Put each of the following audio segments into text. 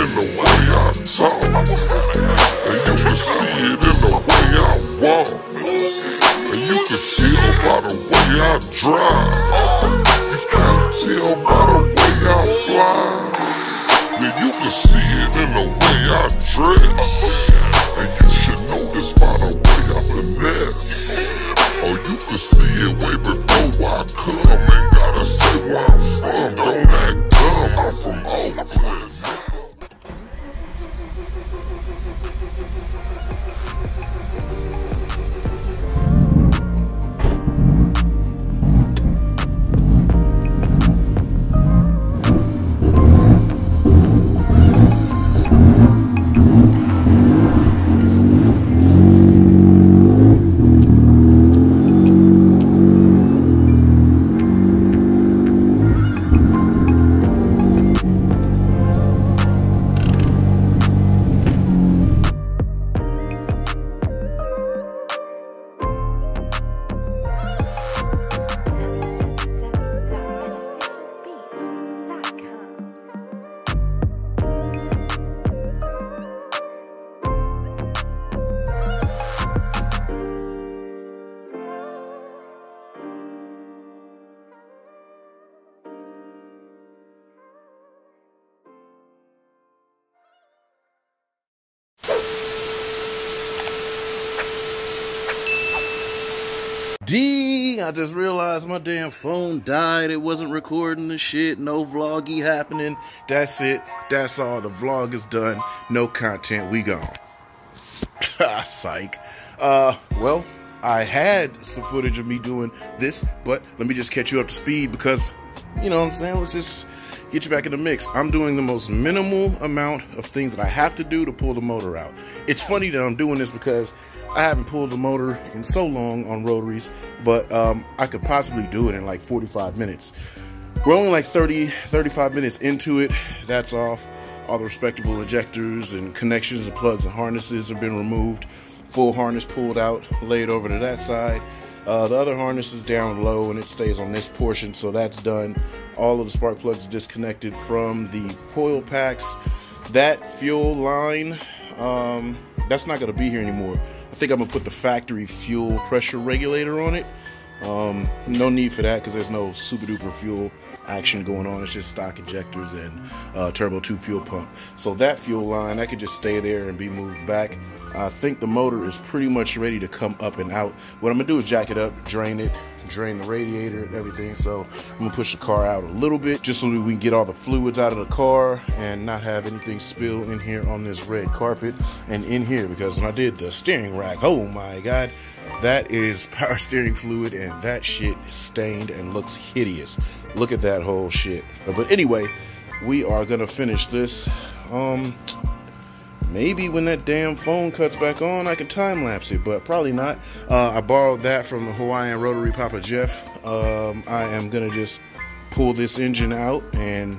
in the way I talk, and you can see it in the way I walk, and you can tell by the way I drive, you can tell by the way I fly, and you can see it in the way I dress, and you should know this by the way I finesse. Or you can see it way before I come. Ain't gotta say where I'm from, don't act dumb, I'm from Oakland. I just realized my damn phone died. It wasn't recording the shit. No vloggy happening. That's it. That's all. The vlog is done. No content. We gone. Psych. Well, I had some footage of me doing this, but let me just catch you up to speed because, you know what I'm saying? Let's just get you back in the mix. I'm doing the most minimal amount of things that I have to do to pull the motor out. It's funny that I'm doing this because I haven't pulled the motor in so long on rotaries, but I could possibly do it in like 45 minutes. We're only like 35 minutes into it. That's off. All the respectable injectors and connections and plugs and harnesses have been removed. Full harness pulled out, laid over to that side. The other harness is down low and it stays on this portion, so that's done. All of the spark plugs are disconnected from the coil packs. That fuel line, that's not going to be here anymore. I think I'm going to put the factory fuel pressure regulator on it. No need for that because there's no super duper fuel action going on. It's just stock injectors and turbo 2 fuel pump. So that fuel line, that could just stay there and be moved back. I think the motor is pretty much ready to come up and out. What I'm going to do is jack it up, drain it, drain the radiator and everything. So I'm going to push the car out a little bit just so that we can get all the fluids out of the car and not have anything spill in here on this red carpet and in here, because when I did the steering rack, oh my God, that is power steering fluid and that shit is stained and looks hideous. Look at that whole shit. But anyway, we are going to finish this. Maybe when that damn phone cuts back on, I can time-lapse it, but probably not. I borrowed that from the Hawaiian Rotary Papa Jeff. I am going to just pull this engine out and,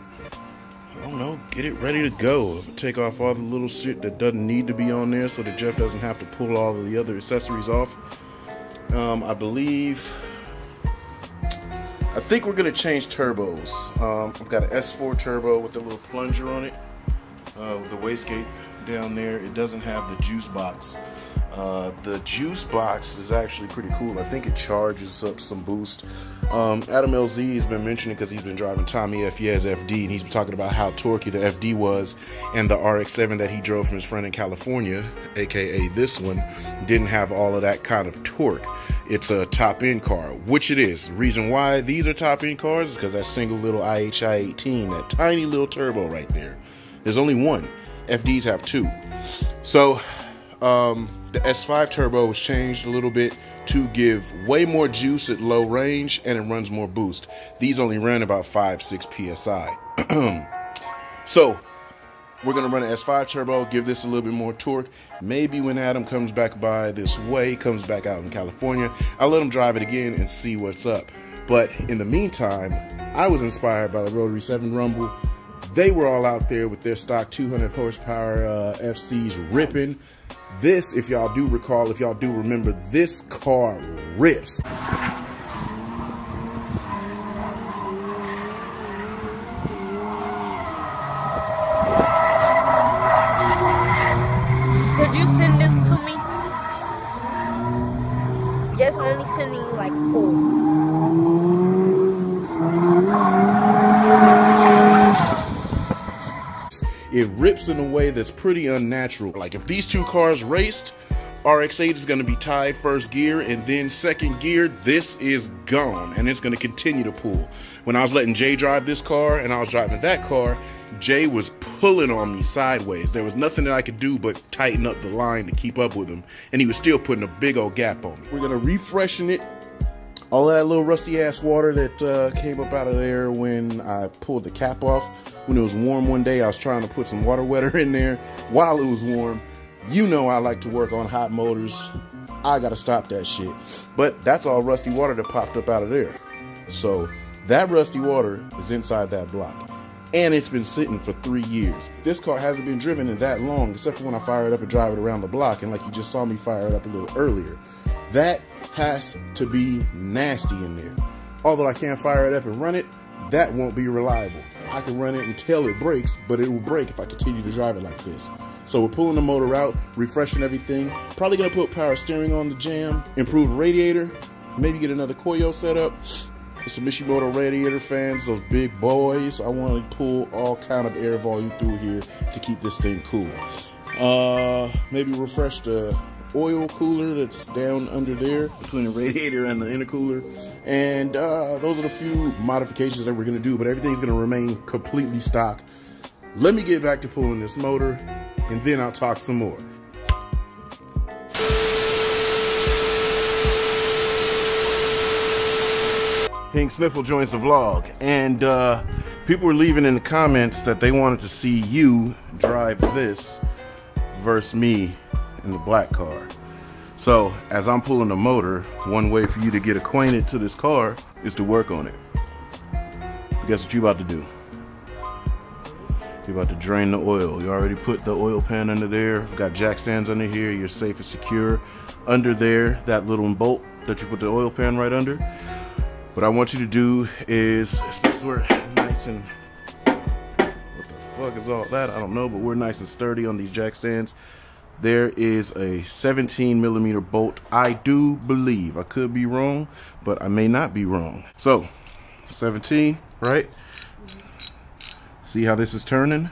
I don't know, get it ready to go. Take off all the little shit that doesn't need to be on there so that Jeff doesn't have to pull all of the other accessories off. I think we're going to change turbos. I've got an S4 turbo with a little plunger on it, with the wastegate down there. It doesn't have the juice box. The juice box is actually pretty cool. I think it charges up some boost. Adam LZ has been mentioning, because he's been driving Tommy Fies FD, and he's been talking about how torquey the FD was, and the Rx7 that he drove from his friend in California, aka this one, didn't have all of that kind of torque. It's a top-end car, which it is. The reason why these are top-end cars is because that single little IHI 18, that tiny little turbo right there, there's only one. FDs have two. So the S5 turbo was changed a little bit to give way more juice at low range, and it runs more boost. These only ran about 5-6 psi. So we're gonna run an S5 turbo, give this a little bit more torque. Maybe when Adam comes back by this way, comes back out in California, I'll let him drive it again and see what's up. But in the meantime, I was inspired by the Rotary7 Rumble. They were all out there with their stock 200 horsepower FCs ripping. This, if y'all do recall, if y'all do remember, this car rips. sending you like full. It rips in a way that's pretty unnatural. Like if these two cars raced, Rx7 is going to be tied first gear, and then second gear, this is gone, and it's going to continue to pull. When I was letting Jay drive this car and I was driving that car, Jay was pulling on me sideways. There was nothing that I could do but tighten up the line to keep up with him, and he was still putting a big old gap on me. We're going to refreshen it. All of that little rusty ass water that came up out of there when I pulled the cap off. When it was warm one day, I was trying to put some water wetter in there while it was warm. You know I like to work on hot motors. I gotta stop that shit. But that's all rusty water that popped up out of there. So that rusty water is inside that block. And it's been sitting for 3 years. This car hasn't been driven in that long, except for when I fire it up and drive it around the block. And like you just saw me fire it up a little earlier. That has to be nasty in there. Although I can't fire it up and run it, that won't be reliable. I can run it until it breaks, but it will break if I continue to drive it like this. So we're pulling the motor out, refreshing everything. Probably gonna put power steering on the jam, improve radiator, maybe get another coil set up. Some Mishimoto radiator fans, those big boys. I want to pull all kind of air volume through here to keep this thing cool. Maybe refresh the oil cooler that's down under there between the radiator and the intercooler. And those are the few modifications that we're gonna do, but everything's gonna remain completely stock. Let me get back to pulling this motor, and then I'll talk some more. Pink Sniffle joins the vlog, and people were leaving in the comments that they wanted to see you drive this versus me in the black car. So as I'm pulling the motor, one way for you to get acquainted to this car is to work on it. Guess what you about to do? You're about to drain the oil. You already put the oil pan under there. I've got jack stands under here. You're safe and secure. Under there, that little bolt that you put the oil pan right under. What I want you to do is, since we're nice and, what the fuck is all that? I don't know, but we're nice and sturdy on these jack stands. There is a 17mm bolt. I do believe, I could be wrong, but I may not be wrong. So, 17, right? See how this is turning?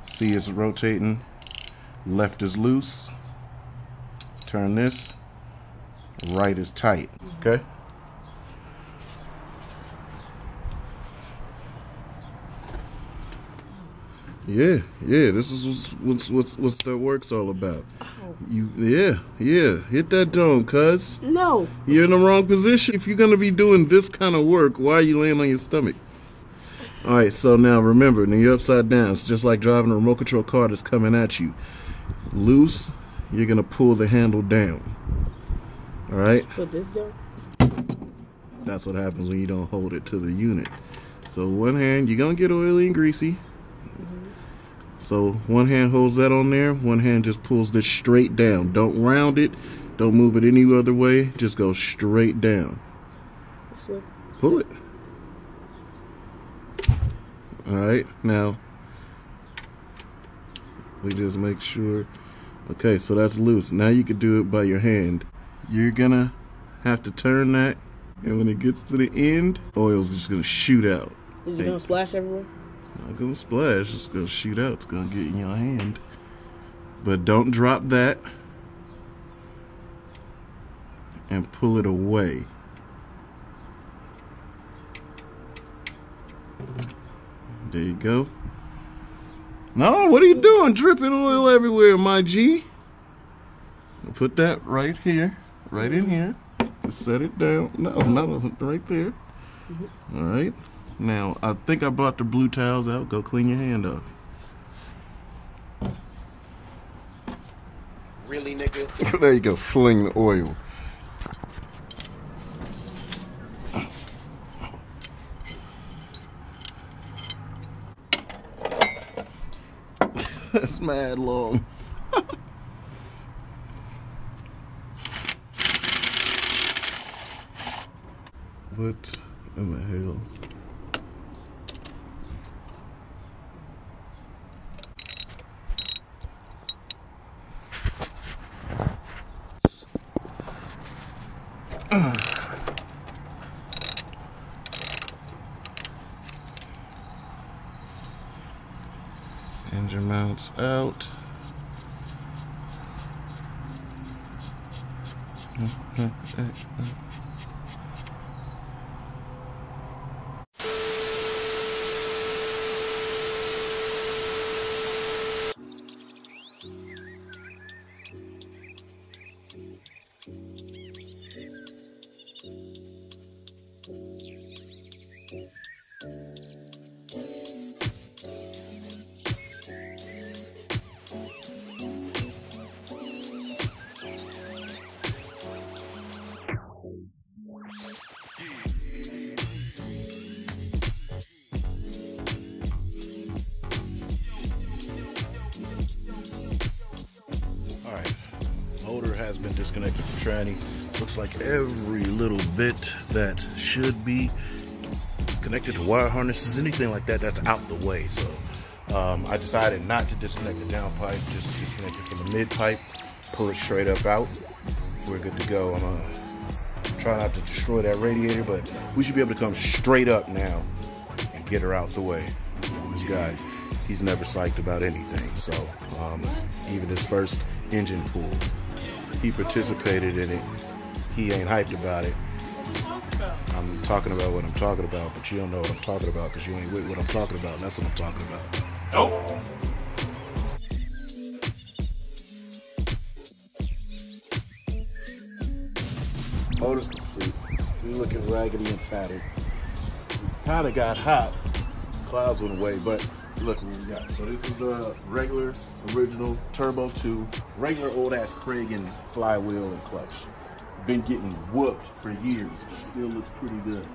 See it's rotating. Left is loose. Turn this. Right is tight. Okay? Yeah, this is what's that work's all about. Yeah, hit that dome, cuz. No. You're in the wrong position. If you're gonna be doing this kind of work, why are you laying on your stomach? Alright, so now remember, when you're upside down, it's just like driving a remote control car that's coming at you. Loose, you're gonna pull the handle down. Alright? Put this down? That's what happens when you don't hold it to the unit. So one hand, you're gonna get oily and greasy. So one hand holds that on there, one hand just pulls this straight down. Don't round it, don't move it any other way, just go straight down. This way. Pull it. Alright, now we just make sure. Okay, so that's loose. Now you can do it by your hand. You're gonna have to turn that, and when it gets to the end, oil's just gonna shoot out. Is it gonna splash everywhere? It's not gonna splash, it's gonna shoot out. It's gonna get in your hand. But don't drop that and pull it away. There you go. No, what are you doing? Dripping oil everywhere, my G. Put that right here, right in here. Just set it down. No, not right there. All right. Now, I think I brought the blue towels out. Go clean your hand off. Really, nigga? There you go. Fling the oil. That's mad long. What in the hell? Engine mounts out. Alright, motor has been disconnected from tranny. Looks like every little bit that should be connected to wire harnesses, anything like that, that's out the way. So I decided not to disconnect the downpipe, just disconnect it from the mid pipe, pull it straight up out. We're good to go. I'm gonna try not to destroy that radiator, but we should be able to come straight up now and get her out the way. This guy, he's never psyched about anything. So even his first engine pull, he participated in it. He ain't hyped about it. I'm talking about what I'm talking about, but you don't know what I'm talking about because you ain't with what I'm talking about, and that's what I'm talking about. Nope. Motor's complete. We're looking raggedy and tattered. Kind of got hot. Clouds on the way, but look what we got. So this is the regular, original Turbo 2, regular old-ass Kragen flywheel and clutch. Been getting whooped for years, but still looks pretty good.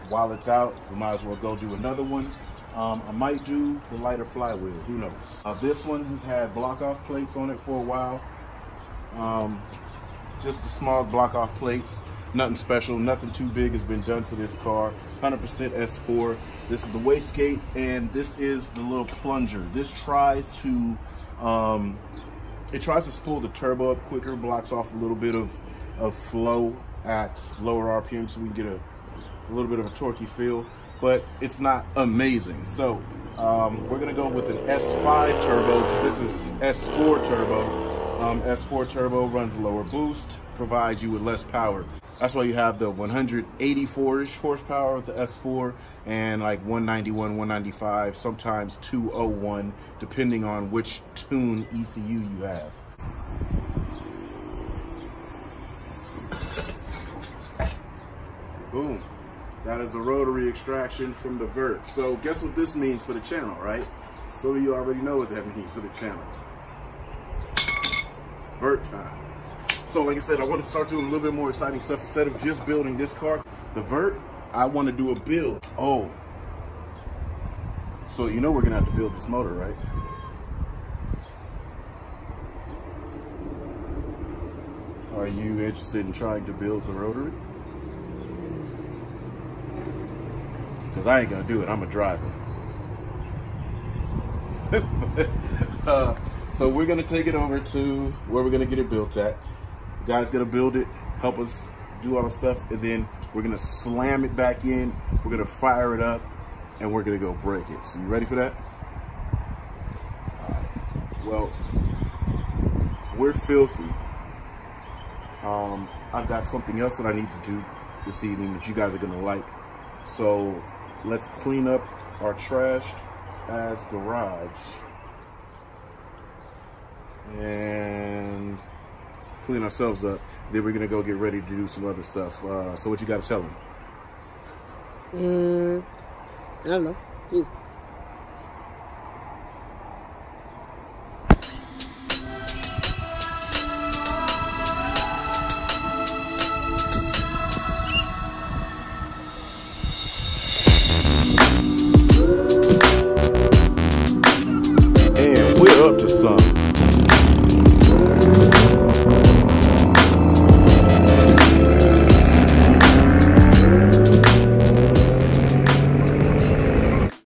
While it's out, we might as well go do another one. I might do the lighter flywheel, who knows. This one has had block-off plates on it for a while. Just the small block-off plates, nothing special, nothing too big has been done to this car. 100% S4. This is the wastegate, and this is the little plunger. This tries to, spool the turbo up quicker, blocks off a little bit of flow at lower RPM so we can get a little bit of a torquey feel, but it's not amazing. So we're gonna go with an S5 turbo because this is S4 turbo. S4 turbo runs lower boost, provides you with less power. That's why you have the 184-ish horsepower with the S4 and like 191, 195, sometimes 201, depending on which tune ECU you have. Boom. That is a rotary extraction from the Vert. So guess what this means for the channel, right? So you already know what that means for the channel. Vert time. So like I said, I want to start doing a little bit more exciting stuff. Instead of just building this car, the Vert, I want to do a build. Oh. So you know we're going to have to build this motor, right? Are you interested in trying to build the rotary? Because I ain't gonna do it, I'm a driver. So we're gonna take it over to where we're gonna get it built at. The guy's gonna build it, help us do all the stuff, and then we're gonna slam it back in, we're gonna fire it up, and we're gonna go break it. So you ready for that? All right. Well, we're filthy. I've got something else that I need to do this evening that you guys are gonna like. So let's clean up our trashed ass garage and clean ourselves up. Then we're gonna go get ready to do some other stuff. So what you gotta tell him? I don't know. You.